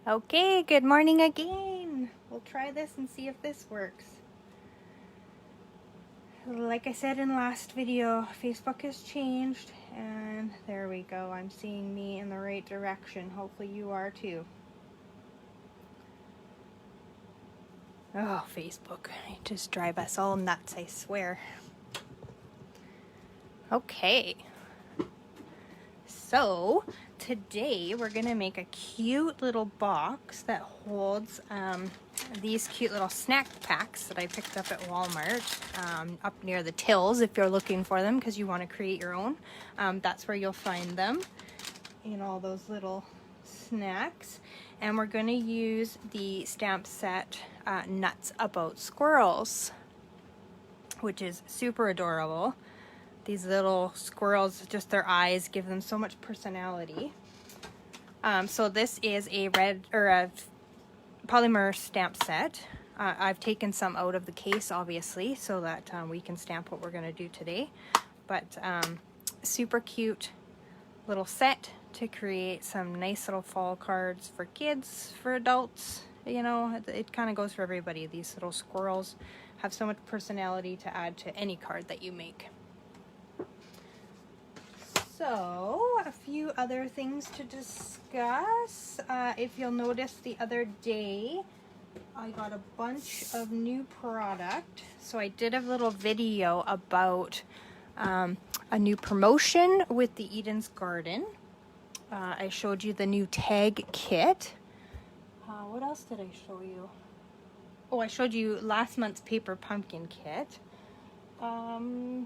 Okay, good morning again. We'll try this and see if this works. Like I said in the last video, Facebook has changed, and there we go. I'm seeing me in the right direction. Hopefully you are too. Oh, Facebook. They just drive us all nuts, I swear. Okay. So, today we're going to make a cute little box that holds these cute little snack packs that I picked up at Walmart up near the tills if you're looking for them because you want to create your own. That's where you'll find them in all those little snacks. And we're going to use the stamp set Nuts About Squirrels, which is super adorable. These little squirrels, just their eyes give them so much personality. So this is a polymer stamp set. I've taken some out of the case, obviously, so that we can stamp what we're going to do today. But super cute little set to create some nice little fall cards for kids, for adults. You know, it kind of goes for everybody. These little squirrels have so much personality to add to any card that you make. So, a few other things to discuss. If you'll notice the other day, I got a bunch of new product. So I did a little video about a new promotion with the Eden's Garden. I showed you the new tag kit. What else did I show you? Oh, I showed you last month's paper pumpkin kit. I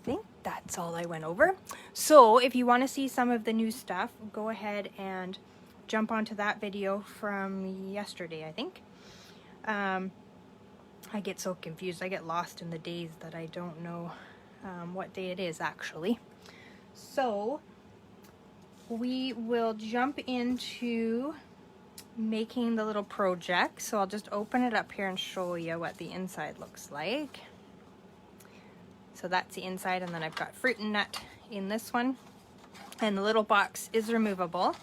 think that's all I went over. So if you want to see some of the new stuff, go ahead and jump onto that video from yesterday, I think. I get so confused. I get lost in the days that I don't know what day it is actually. So we will jump into making the little project. So I'll just open it up here and show you what the inside looks like. So that's the inside, and then I've got fruit and nut in this one. And the little box is removable.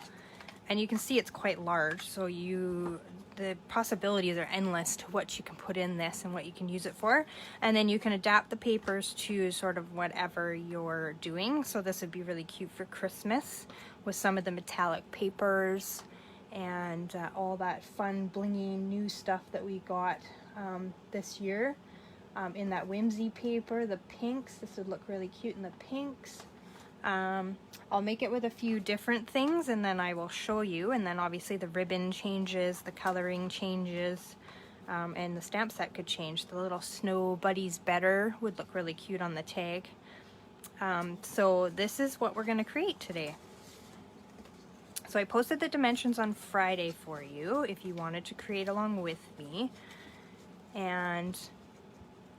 And you can see it's quite large, so the possibilities are endless to what you can put in this and what you can use it for. And then you can adapt the papers to sort of whatever you're doing. So this would be really cute for Christmas with some of the metallic papers and all that fun blingy new stuff that we got this year. In that whimsy paper, the pinks. This would look really cute in the pinks. I'll make it with a few different things and then I will show you. And then obviously the ribbon changes, the coloring changes, and the stamp set could change. The little snow buddies better would look really cute on the tag. So this is what we're going to create today. So I posted the dimensions on Friday for you if you wanted to create along with me. And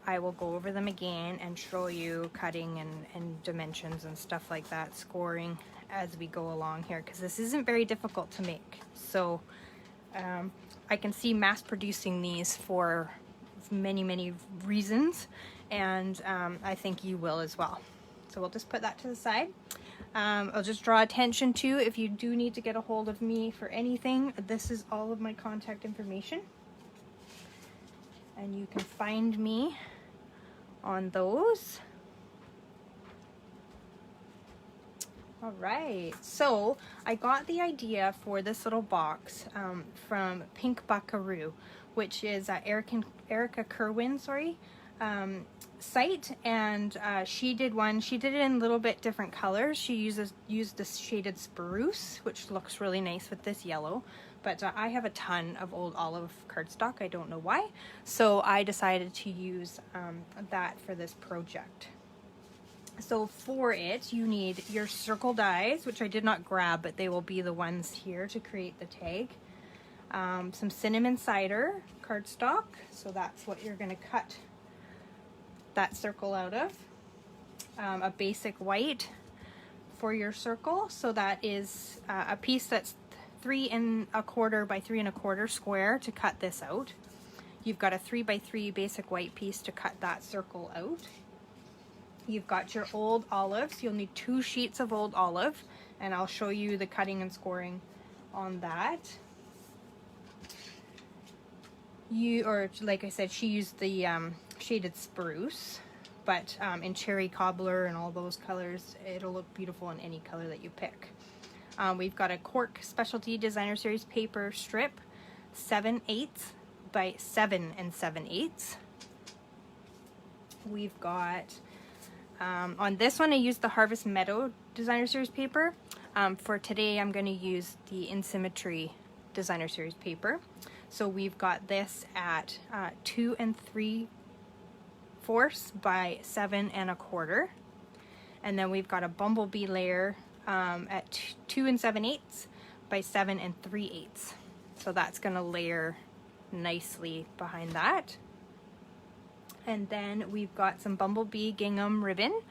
I will go over them again and show you cutting and dimensions and stuff like that, scoring as we go along here, because this isn't very difficult to make. So I can see mass producing these for many reasons, and I think you will as well. So we'll just put that to the side. I'll just draw attention to, if you do need to get a hold of me for anything, this is all of my contact information. And you can find me on those. All right, so I got the idea for this little box from Pink Buckaroo, which is Erica Cerwin, site, and she did it in a little bit different colors. She used this shaded spruce, which looks really nice with this yellow. But I have a ton of old olive cardstock. I don't know why. So I decided to use that for this project. So for it, you need your circle dies, which I did not grab, but they will be the ones here to create the tag. Some cinnamon cider cardstock. So that's what you're going to cut that circle out of. A basic white for your circle. So that is a piece that's 3 1/4 by 3 1/4 square to cut this out. You've got a 3 by 3 basic white piece to cut that circle out. You've got your old olives. You'll need 2 sheets of old olive, and I'll show you the cutting and scoring on that. Or like I said, she used the shaded spruce, but in cherry cobbler and all those colors, it'll look beautiful in any color that you pick. We've got a cork specialty designer series paper strip, 7/8 by 7 7/8. We've got on this one I used the Harvest Meadow designer series paper. For today I'm going to use the In Symmetry designer series paper. So we've got this at 2 3/4 by 7 1/4, and then we've got a bumblebee layer at 2 7/8 by 7 3/8. So that's going to layer nicely behind that. And then we've got some bumblebee gingham ribbon,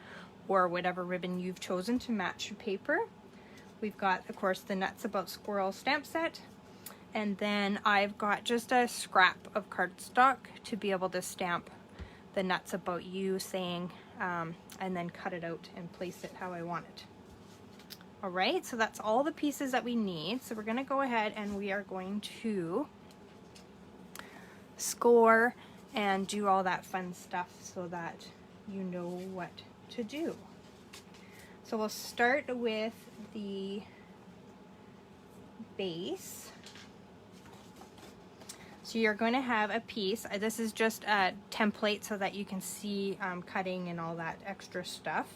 or whatever ribbon you've chosen to match your paper. We've got, of course, the Nuts About Squirrels Stamp Set. And then I've got just a scrap of cardstock to be able to stamp the Nuts About You saying, and then cut it out and place it how I want it. All right, so that's all the pieces that we need. So we're going to go ahead and we are going to score and do all that fun stuff so that you know what to do. So we'll start with the base. So you're going to have a piece. This is just a template so that you can see cutting and all that extra stuff.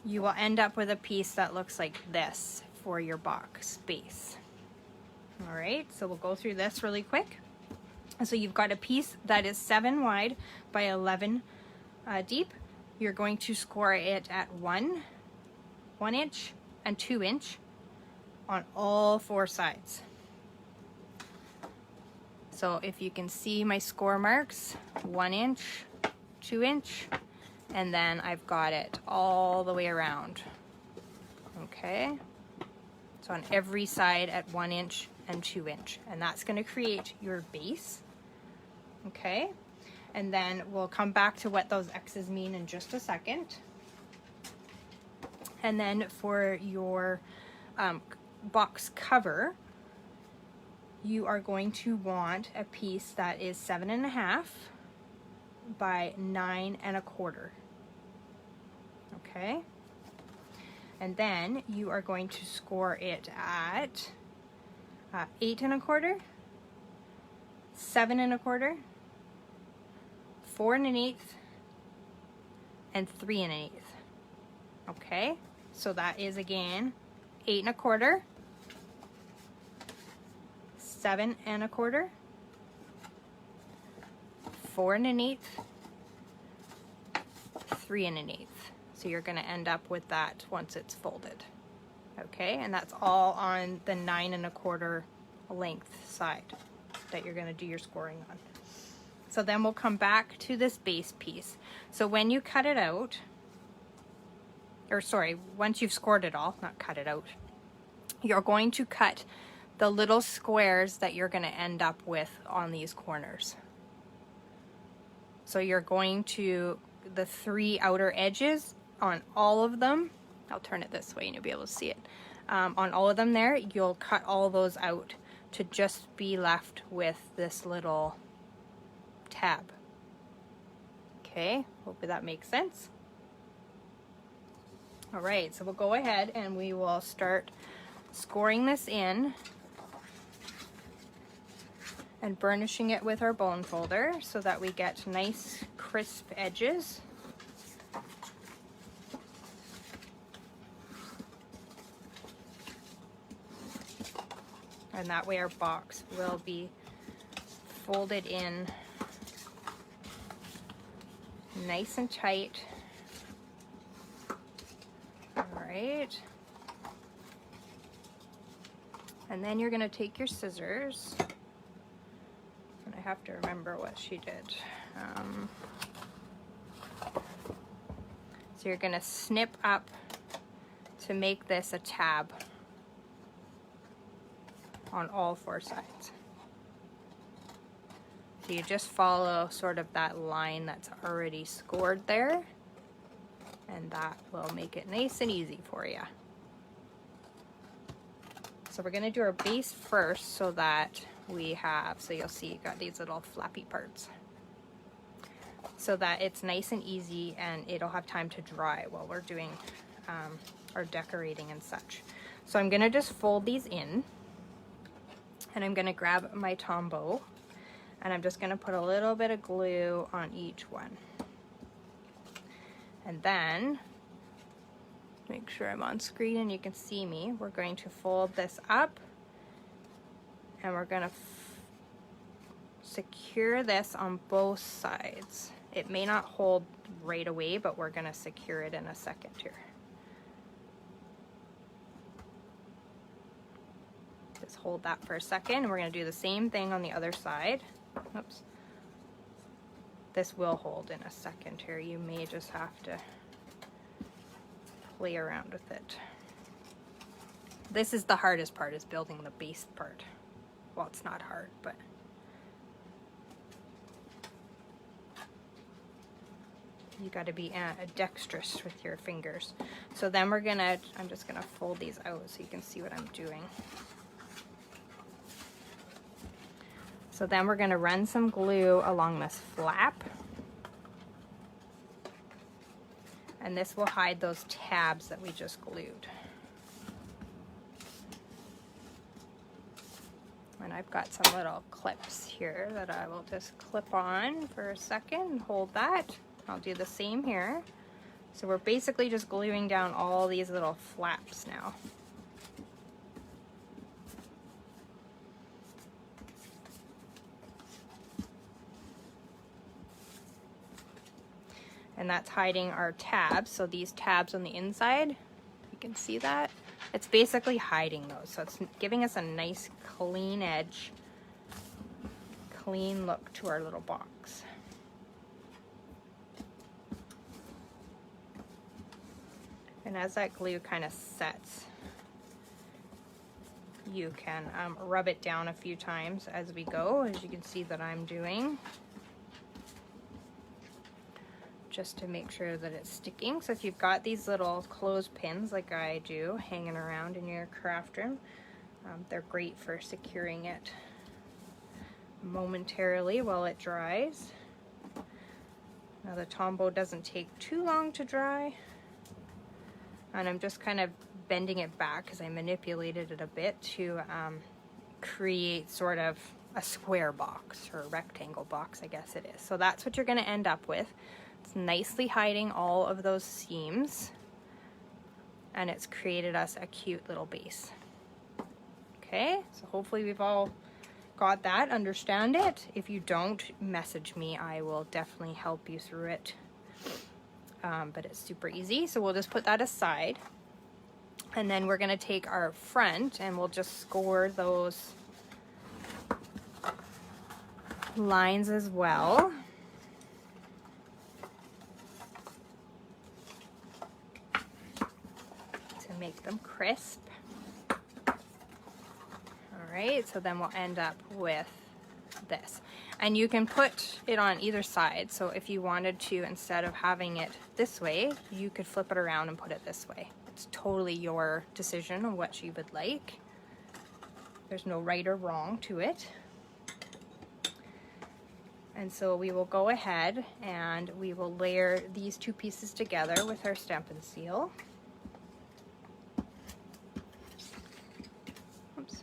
You will end up with a piece that looks like this for your box base. All right, so we'll go through this really quick. So you've got a piece that is 7 wide by 11 deep. You're going to score it at 1 inch and 2 inch on all 4 sides. So if you can see my score marks, 1 inch, 2 inch, and then I've got it all the way around. Okay, so on every side at 1 inch and 2 inch, and that's going to create your base. Okay, and then we'll come back to what those X's mean in just a second. And then for your box cover, you are going to want a piece that is 7.5 by 9 1/4. Okay, and then you are going to score it at 8 1/4, 7 1/4, 4 1/8, and 3 1/8. Okay, so that is again 8 1/4, 7 1/4, 4 1/8, 3 1/8. So you're going to end up with that once it's folded. Okay, and that's all on the 9 1/4 length side that you're going to do your scoring on. So then we'll come back to this base piece. So when you cut it out, or sorry, once you've scored it all, not cut it out, you're going to cut the little squares that you're going to end up with on these corners. So you're going to, the 3 outer edges on all of them, I'll turn it this way and you'll be able to see it. On all of them there, you'll cut all those out to just be left with this little tab. Okay, hopefully that makes sense. All right, so we'll go ahead and we will start scoring this in and burnishing it with our bone folder so that we get nice crisp edges. And that way our box will be folded in nice and tight. All right. And then you're going to take your scissors. And I have to remember what she did. So you're going to snip up to make this a tab on all 4 sides. So you just follow sort of that line that's already scored there, and that will make it nice and easy for you. So we're going to do our base first so that we have, so you'll see you got these little flappy parts, so that it's nice and easy and it'll have time to dry while we're doing our decorating and such. So I'm going to just fold these in, and I'm going to grab my Tombow, and I'm just going to put a little bit of glue on each one. And then, make sure I'm on screen and you can see me, we're going to fold this up, and we're going to secure this on both sides. It may not hold right away, but we're going to secure it in a second here. Just hold that for a second, and we're going to do the same thing on the other side. Oops. This will hold in a second here. You may just have to play around with it. This is the hardest part, is building the base part. Well, it's not hard, but you got to be dexterous with your fingers. So then I'm just gonna fold these out so you can see what I'm doing. So then we're gonna run some glue along this flap, and this will hide those tabs that we just glued. And I've got some little clips here that I will just clip on for a second and hold that. I'll do the same here. So we're basically just gluing down all these little flaps now. And that's hiding our tabs. So these tabs on the inside, you can see that. It's basically hiding those. So it's giving us a nice clean edge, clean look to our little box. And as that glue kind of sets, you can rub it down a few times as we go, as you can see that I'm doing, just to make sure that it's sticking. So if you've got these little clothespins like I do hanging around in your craft room, they're great for securing it momentarily while it dries. Now the Tombow doesn't take too long to dry, and I'm just kind of bending it back because I manipulated it a bit to create sort of a square box, or a rectangle box, I guess it is. So that's what you're going to end up with. It's nicely hiding all of those seams, and it's created us a cute little base. Okay, so hopefully we've all got that, understand it. If you don't, message me. I will definitely help you through it. But it's super easy. So we'll just put that aside, and then we're going to take our front and we'll just score those lines as well. To make them crisp. Alright, so then we'll end up with this. And you can put it on either side. So if you wanted to, instead of having it this way, you could flip it around and put it this way. It's totally your decision on what you would like. There's no right or wrong to it. And so we will go ahead and we will layer these two pieces together with our Stampin' Seal. Oops.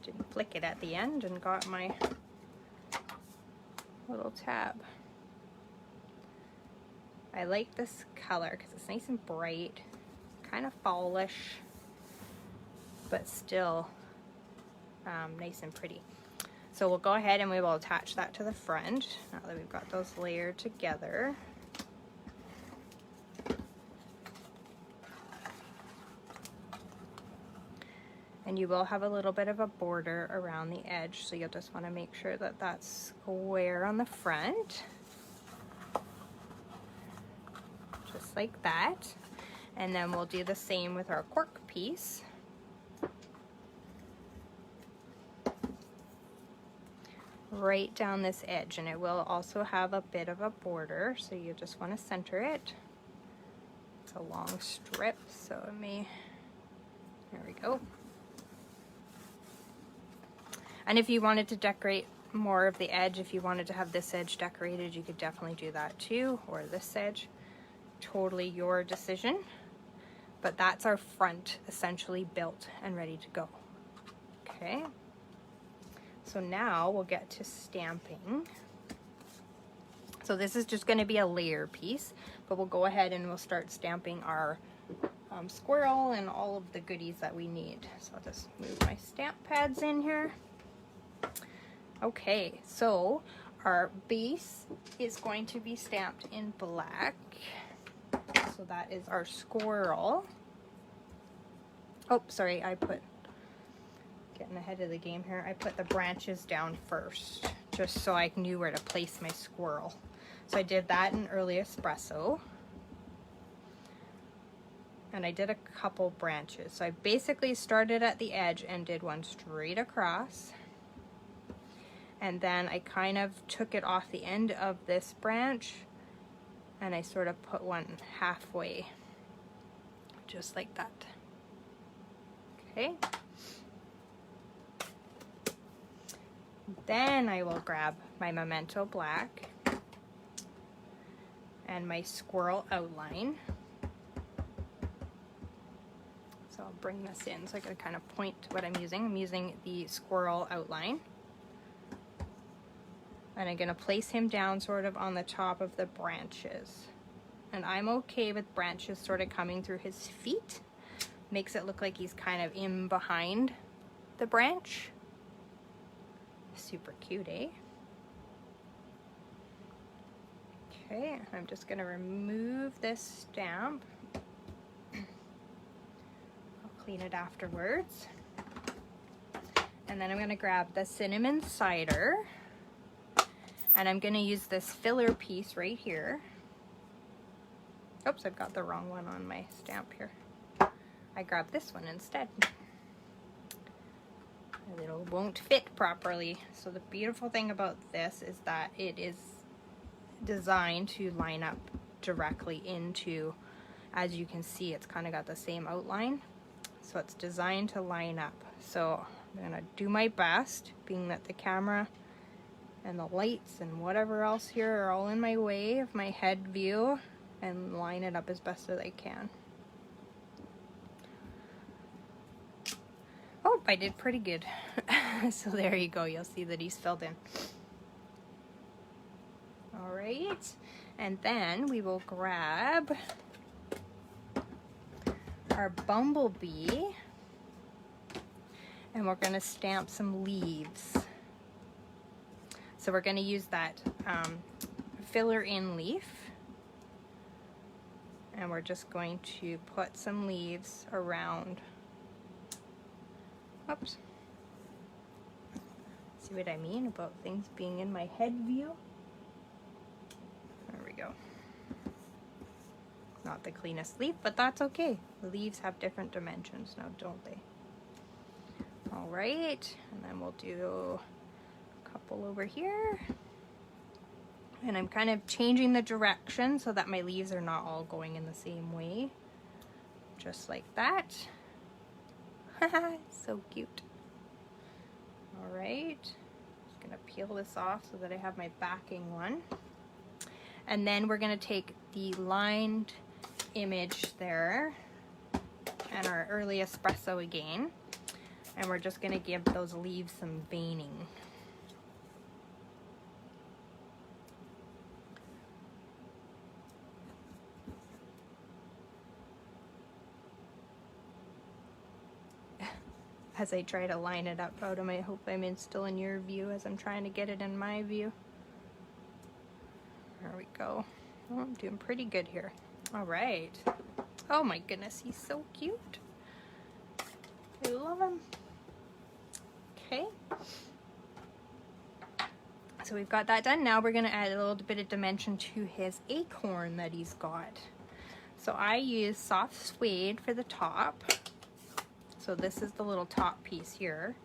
Didn't flick it at the end and got my little tab. I like this color because it's nice and bright, kind of fallish, but still nice and pretty. So we'll go ahead and we will attach that to the front now that we've got those layered together. And you will have a little bit of a border around the edge, so you'll just want to make sure that that's square on the front. Just like that. And then we'll do the same with our cork piece. Right down this edge, and it will also have a bit of a border, so you just want to center it a long strip, so it may, there we go. And if you wanted to decorate more of the edge, if you wanted to have this edge decorated, you could definitely do that too, or this edge. Totally your decision. But that's our front essentially built and ready to go. Okay. So now we'll get to stamping. So this is just going to be a layer piece, but we'll go ahead and we'll start stamping our squirrel and all of the goodies that we need. So I'll just move my stamp pads in here. Okay, so our base is going to be stamped in black. So that is our squirrel. Oh, sorry, getting ahead of the game here. I put the branches down first, just so I knew where to place my squirrel. So I did that in early espresso. And I did a couple branches. So I basically started at the edge and did one straight across. And then I kind of took it off the end of this branch and I sort of put one halfway, just like that. Okay. Then I will grab my Memento black and my squirrel outline. So I'll bring this in so I can kind of point to what I'm using. I'm using the squirrel outline. And I'm going to place him down sort of on the top of the branches. And I'm okay with branches sort of coming through his feet. Makes it look like he's kind of in behind the branch. Super cute, eh? Okay, I'm just going to remove this stamp. I'll clean it afterwards. And then I'm going to grab the cinnamon cider. And I'm going to use this filler piece right here. Oops, I've got the wrong one on my stamp here. I grabbed this one instead. It won't fit properly. So the beautiful thing about this is that it is designed to line up directly into, as you can see, it's kind of got the same outline. So it's designed to line up. So I'm going to do my best, being that the camera and the lights and whatever else here are all in my way of my head view, and line it up as best as I can. Oh, I did pretty good. So there you go, you'll see that he's filled in. All right, and then we will grab our bumblebee and we're gonna stamp some leaves. So we're going to use that filler in leaf, and we're just going to put some leaves around. Oops. See what I mean about things being in my head view? There we go. Not the cleanest leaf, but that's okay. The leaves have different dimensions now, don't they? All right, and then we'll do couple over here, and I'm kind of changing the direction so that my leaves are not all going in the same way, just like that. So cute. All right, just gonna peel this off so that I have my backing one, and then we're gonna take the lined image there and our early espresso again, and we're just gonna give those leaves some veining. As I try to line it up out of my, hope I'm still in your view as I'm trying to get it in my view. There we go. Oh, I'm doing pretty good here. All right. Oh my goodness, he's so cute. I love him. Okay. So we've got that done. Now we're gonna add a little bit of dimension to his acorn that he's got. So I use soft suede for the top. So this is the little top piece here.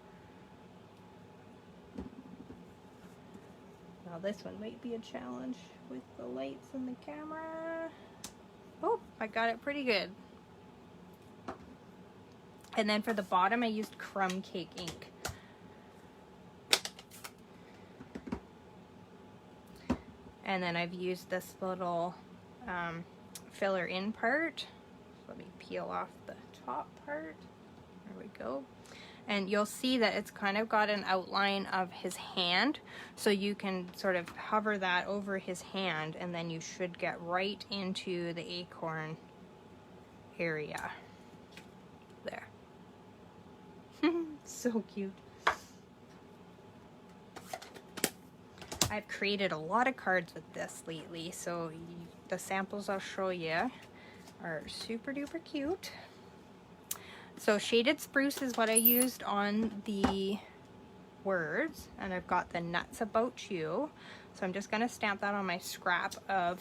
Now this one might be a challenge with the lights and the camera. Oh, I got it pretty good. And then for the bottom, I used crumb cake ink. And then I've used this little filler in part. Let me peel off the top part. There we go. And you'll see that it's kind of got an outline of his hand, so you can sort of hover that over his hand, and then you should get right into the acorn area. There. So cute. I've created a lot of cards with this lately, so the samples I'll show you are super duper cute. So shaded spruce is what I used on the words, and I've got the nuts about you. So I'm just going to stamp that on my scrap of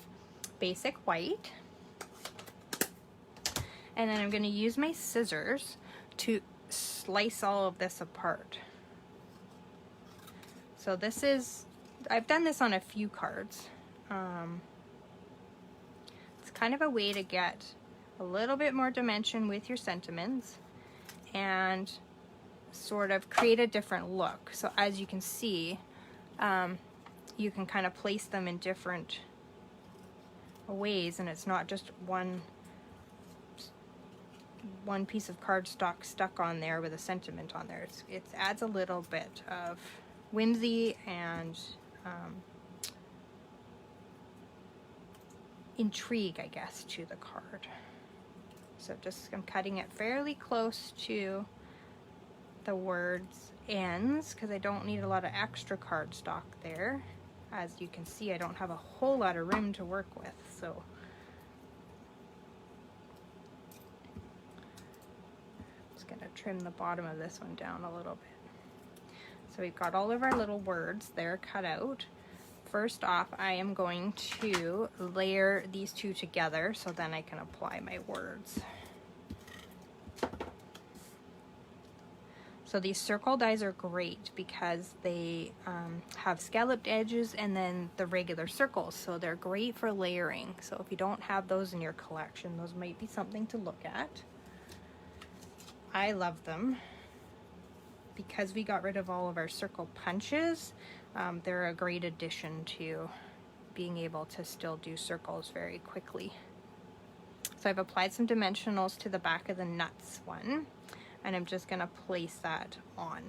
basic white. And then I'm going to use my scissors to slice all of this apart. So this is, I've done this on a few cards. It's kind of a way to get a little bit more dimension with your sentiments and sort of create a different look. So as you can see, you can kind of place them in different ways, and it's not just one piece of cardstock stuck on there with a sentiment on there. It adds a little bit of whimsy and intrigue, I guess, to the card. So just, I'm cutting it fairly close to the words ends because I don't need a lot of extra cardstock there. As you can see, I don't have a whole lot of room to work with, so I'm just going to trim the bottom of this one down a little bit. So we've got all of our little words there cut out. First off, I am going to layer these two together so then I can apply my words. So these circle dies are great because they have scalloped edges and then the regular circles, so they're great for layering. So if you don't have those in your collection, those might be something to look at. I love them because we got rid of all of our circle punches. They're a great addition to being able to still do circles very quickly. So I've applied some dimensionals to the back of the nuts one, and I'm just going to place that on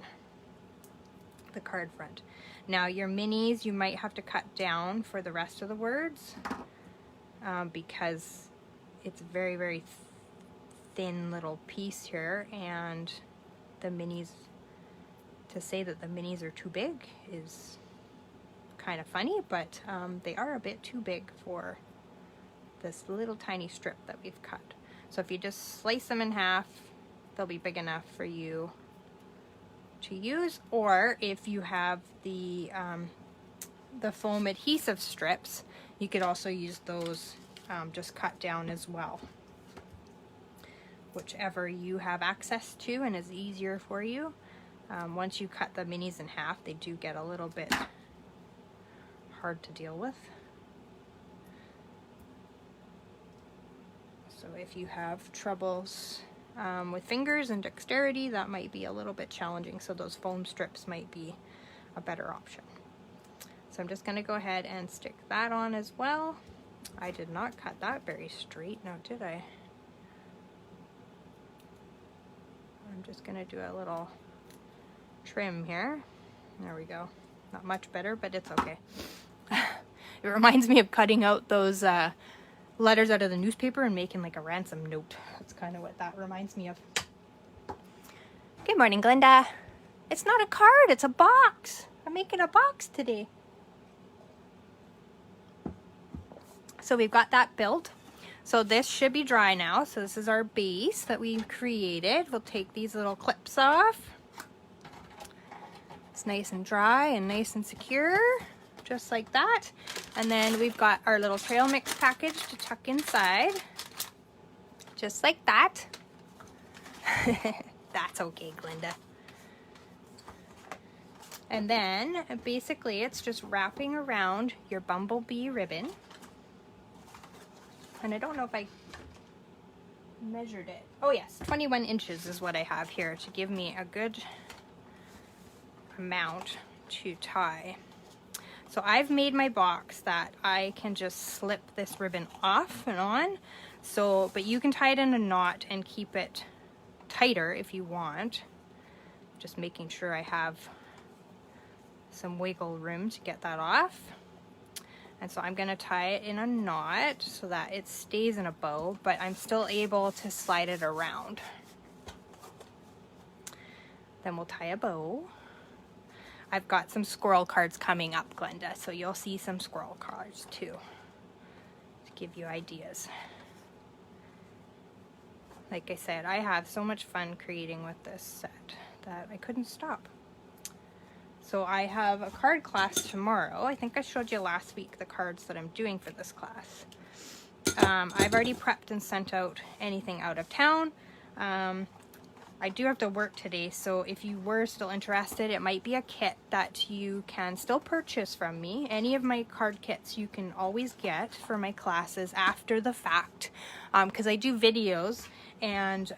the card front. Now your minis you might have to cut down for the rest of the words because it's a very, very thin little piece here, and the minis, to say that the minis are too big is kind of funny, but they are a bit too big for this little tiny strip that we've cut. So if you just slice them in half, they'll be big enough for you to use, or if you have the foam adhesive strips, you could also use those just cut down as well. Whichever you have access to and is easier for you. Once you cut the minis in half, they do get a little bit hard to deal with. So if you have troubles with fingers and dexterity, that might be a little bit challenging, so those foam strips might be a better option. So I'm just going to go ahead and stick that on as well. I did not cut that very straight, now did I? I'm just going to do a little trim here. There we go. Not much better, but it's okay. It reminds me of cutting out those letters out of the newspaper and making like a ransom note. That's kind of what that reminds me of. Good morning, Glenda. It's not a card, it's a box. I'm making a box today. So we've got that built. So this should be dry now. So this is our base that we've created. We'll take these little clips off. It's nice and dry and nice and secure, just like that. And then we've got our little trail mix package to tuck inside, just like that. That's okay, Glenda. And then basically it's just wrapping around your bumblebee ribbon. And I don't know if I measured it. Oh yes, 21 inches is what I have here to give me a good amount to tie. So I've made my box that I can just slip this ribbon off and on. So, but you can tie it in a knot and keep it tighter if you want. Just making sure I have some wiggle room to get that off. And so I'm gonna tie it in a knot so that it stays in a bow, but I'm still able to slide it around. Then we'll tie a bow. I've got some squirrel cards coming up, Glenda, so you'll see some squirrel cards too, to give you ideas. Like I said, I have so much fun creating with this set that I couldn't stop. So I have a card class tomorrow. I think I showed you last week the cards that I'm doing for this class. I've already prepped and sent out anything out of town. I do have to work today, so if you were still interested, it might be a kit that you can still purchase from me. Any of my card kits you can always get for my classes after the fact, because I do videos, and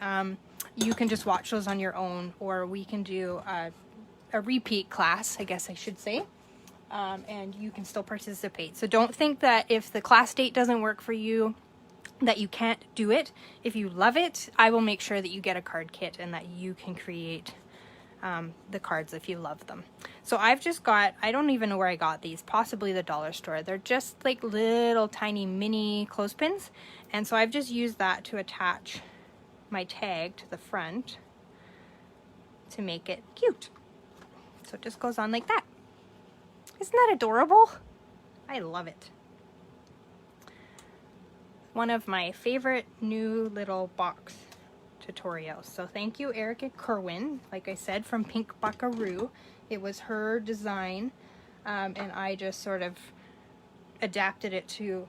you can just watch those on your own, or we can do a repeat class, I guess I should say, and you can still participate. So don't think that if the class date doesn't work for you, that you can't do it. If you love it, I will make sure that you get a card kit and that you can create the cards if you love them. So I've just got, I don't even know where I got these, possibly the dollar store. They're just like little tiny mini clothespins, and so I've just used that to attach my tag to the front to make it cute. So it just goes on like that. Isn't that adorable? I love it. One of my favorite new little box tutorials. So thank you, Erica Cerwin, like I said, from Pink Buckaroo. It was her design, and I just sort of adapted it to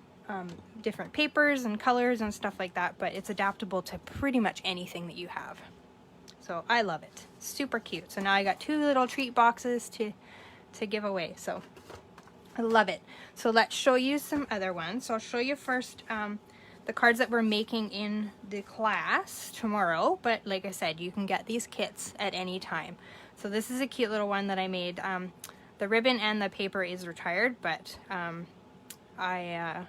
different papers and colors and stuff like that, but it's adaptable to pretty much anything that you have. So I love it. Super cute. So now I got 2 little treat boxes to give away. So I love it. So let's show you some other ones. So I'll show you first the cards that we're making in the class tomorrow, but like I said, you can get these kits at any time. So this is a cute little one that I made. The ribbon and the paper is retired, but I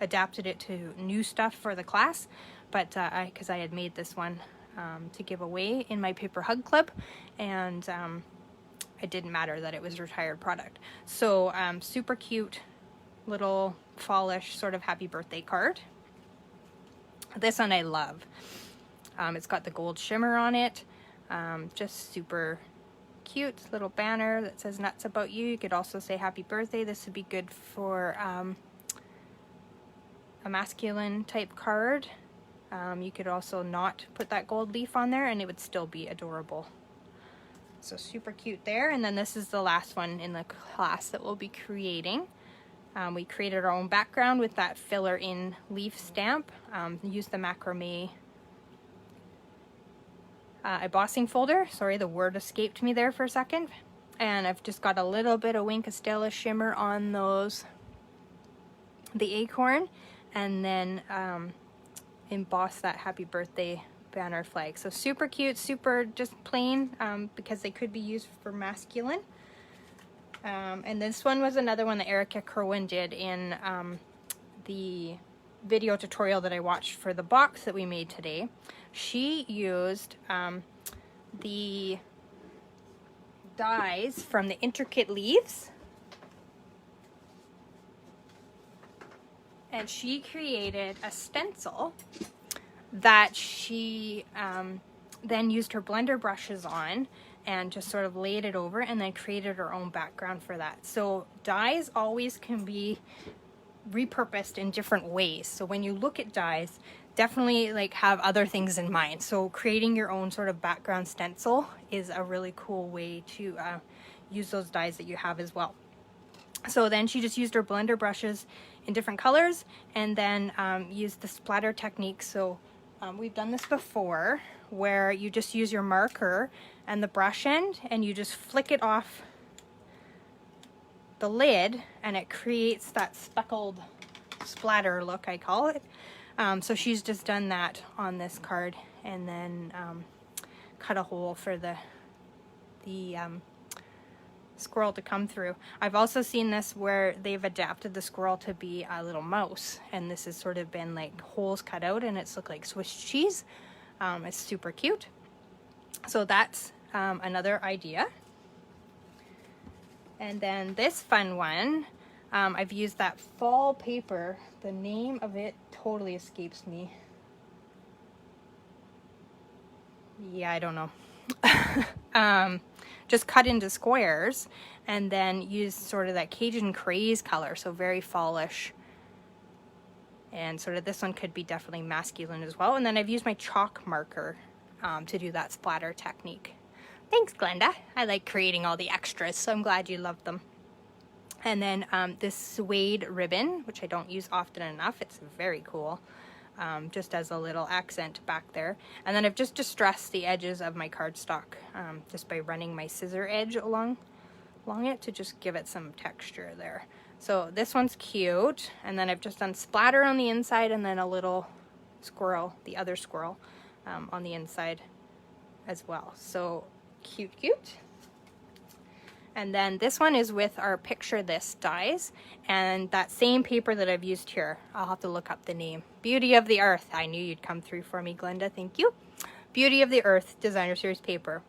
adapted it to new stuff for the class, but because I had made this one to give away in my paper hug club, and it didn't matter that it was retired product. So super cute little fallish sort of happy birthday card. This one I love. It's got the gold shimmer on it. Just super cute little banner that says nuts about you. You could also say happy birthday. This would be good for a masculine type card. You could also not put that gold leaf on there and it would still be adorable. So super cute there. And then this is the last one in the class that we'll be creating. We created our own background with that filler in leaf stamp. Used the macrame embossing folder. Sorry, the word escaped me there for a second. And I've just got a little bit of Wink of Stella shimmer on those, the acorn, and then emboss that happy birthday banner flag. So super cute, super just plain, because they could be used for masculine. And this one was another one that Erica Cerwin did in the video tutorial that I watched for the box that we made today. She used the dies from the intricate leaves, and she created a stencil that she then used her blender brushes on and just sort of laid it over and then created her own background for that. So dies always can be repurposed in different ways. So when you look at dies, definitely like have other things in mind. So creating your own sort of background stencil is a really cool way to use those dies that you have as well. So then she just used her blender brushes in different colors and then used the splatter technique. So we've done this before where you just use your marker and the brush end and you just flick it off the lid and it creates that speckled splatter look, I call it. So she's just done that on this card, and then cut a hole for the squirrel to come through. I've also seen this where they've adapted the squirrel to be a little mouse, and this has sort of been like holes cut out and it's looked like Swiss cheese. It's super cute. So that's another idea. And then this fun one, I've used that fall paper. The name of it totally escapes me. Yeah, I don't know. Just cut into squares and then use sort of that Cajun craze color, so very fallish. And sort of this one could be definitely masculine as well. And then I've used my chalk marker to do that splatter technique. Thanks, Glenda. I like creating all the extras, so I'm glad you loved them. And then this suede ribbon, which I don't use often enough. It's very cool. Just as a little accent back there. And then I've just distressed the edges of my cardstock just by running my scissor edge along it to just give it some texture there. So this one's cute, and then I've just done splatter on the inside and then a little squirrel, the other squirrel, on the inside as well. So cute, cute. And then this one is with our Picture This dies, and that same paper that I've used here. I'll have to look up the name. Beauty of the Earth. I knew you'd come through for me, Glenda. Thank you. Beauty of the Earth Designer Series paper.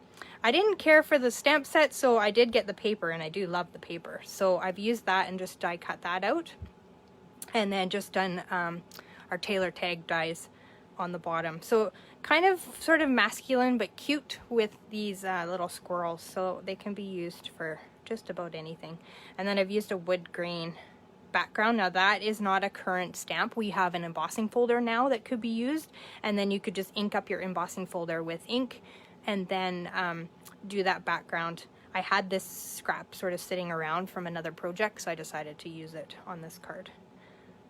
I didn't care for the stamp set, so I did get the paper, and I do love the paper. So I've used that and just die cut that out. And then just done our Taylor tag dies on the bottom. So kind of sort of masculine but cute with these little squirrels, so they can be used for just about anything. And then I've used a wood grain background. Now that is not a current stamp. We have an embossing folder now that could be used, and then you could just ink up your embossing folder with ink and then do that background. I had this scrap sort of sitting around from another project, so I decided to use it on this card.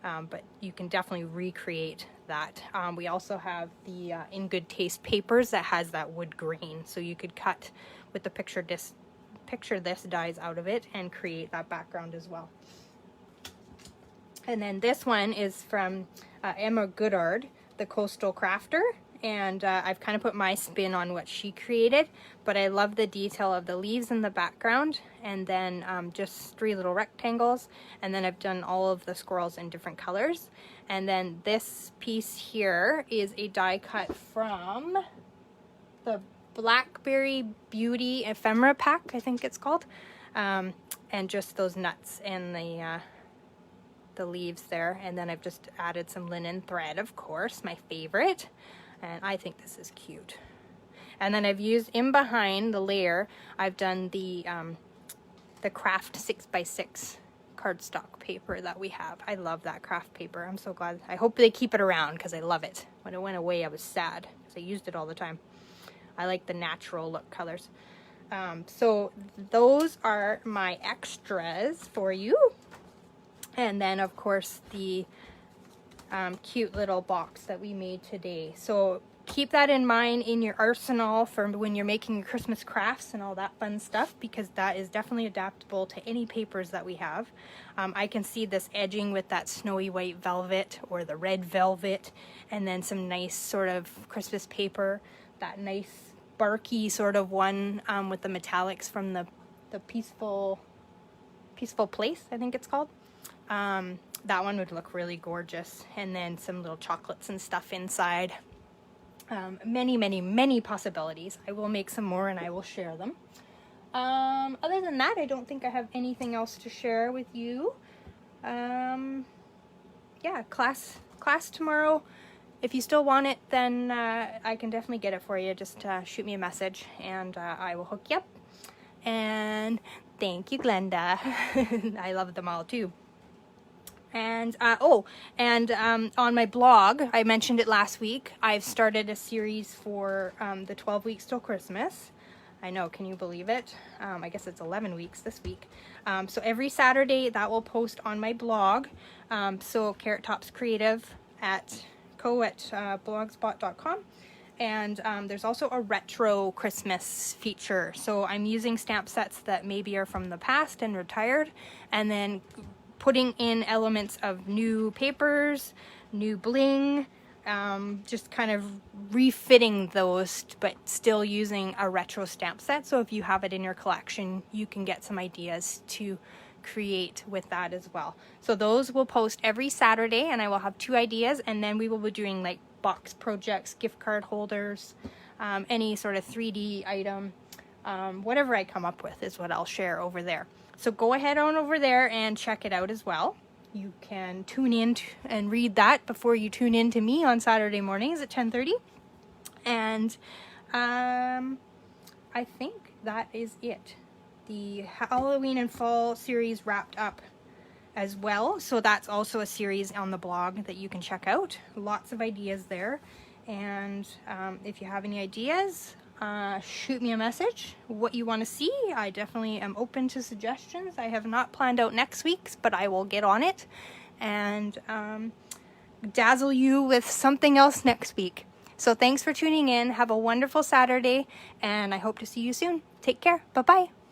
But you can definitely recreate that. We also have the In Good Taste papers that has that wood grain, so you could cut with the Picture This dies out of it and create that background as well. And then this one is from Emma Goodard, the Coastal Crafter, and I've kind of put my spin on what she created, but I love the detail of the leaves in the background, and then just 3 little rectangles, and then I've done all of the squirrels in different colors. And then this piece here is a die cut from the Blackberry Beauty Ephemera pack, I think it's called, and just those nuts and the leaves there. And then I've just added some linen thread, of course, my favorite. And I think this is cute. And then I've used in behind the layer, I've done the craft 6x6 cardstock paper that we have. I love that craft paper. I'm so glad. I hope they keep it around because I love it. When it went away, I was sad because I used it all the time. I like the natural look colors. So those are my extras for you. And then, of course, the cute little box that we made today. So keep that in mind in your arsenal for when you're making your Christmas crafts and all that fun stuff, because that is definitely adaptable to any papers that we have. I can see this edging with that snowy white velvet or the red velvet, and then some nice sort of Christmas paper, that nice barky sort of one with the metallics from the Peaceful Place, I think it's called. That one would look really gorgeous, and then some little chocolates and stuff inside. Many possibilities. I will make some more and I will share them. Other than that, I don't think I have anything else to share with you. Yeah, class tomorrow. If you still want it, then I can definitely get it for you. Just shoot me a message and I will hook you up. And thank you, Glenda. I love them all too. And on my blog, I mentioned it last week, I've started a series for the 12 weeks till Christmas. I know, can you believe it? I guess it's 11 weeks this week. So every Saturday that will post on my blog. So Carrot Tops Creative at blogspot.com. And there's also a retro Christmas feature. So I'm using stamp sets that maybe are from the past and retired, and then putting in elements of new papers, new bling, just kind of refitting those, but still using a retro stamp set. So if you have it in your collection, you can get some ideas to create with that as well. So those will post every Saturday, and I will have 2 ideas, and then we will be doing like box projects, gift card holders, any sort of 3D item, whatever I come up with is what I'll share over there. So go ahead on over there and check it out as well. You can tune in and read that before you tune in to me on Saturday mornings at 10:30. And I think that is it. The Halloween and Fall series wrapped up as well. So that's also a series on the blog that you can check out. Lots of ideas there. And if you have any ideas, shoot me a message what you want to see. I definitely am open to suggestions. I have not planned out next week's, but I will get on it and dazzle you with something else next week. So thanks for tuning in. Have a wonderful Saturday, and I hope to see you soon. Take care. Bye-bye.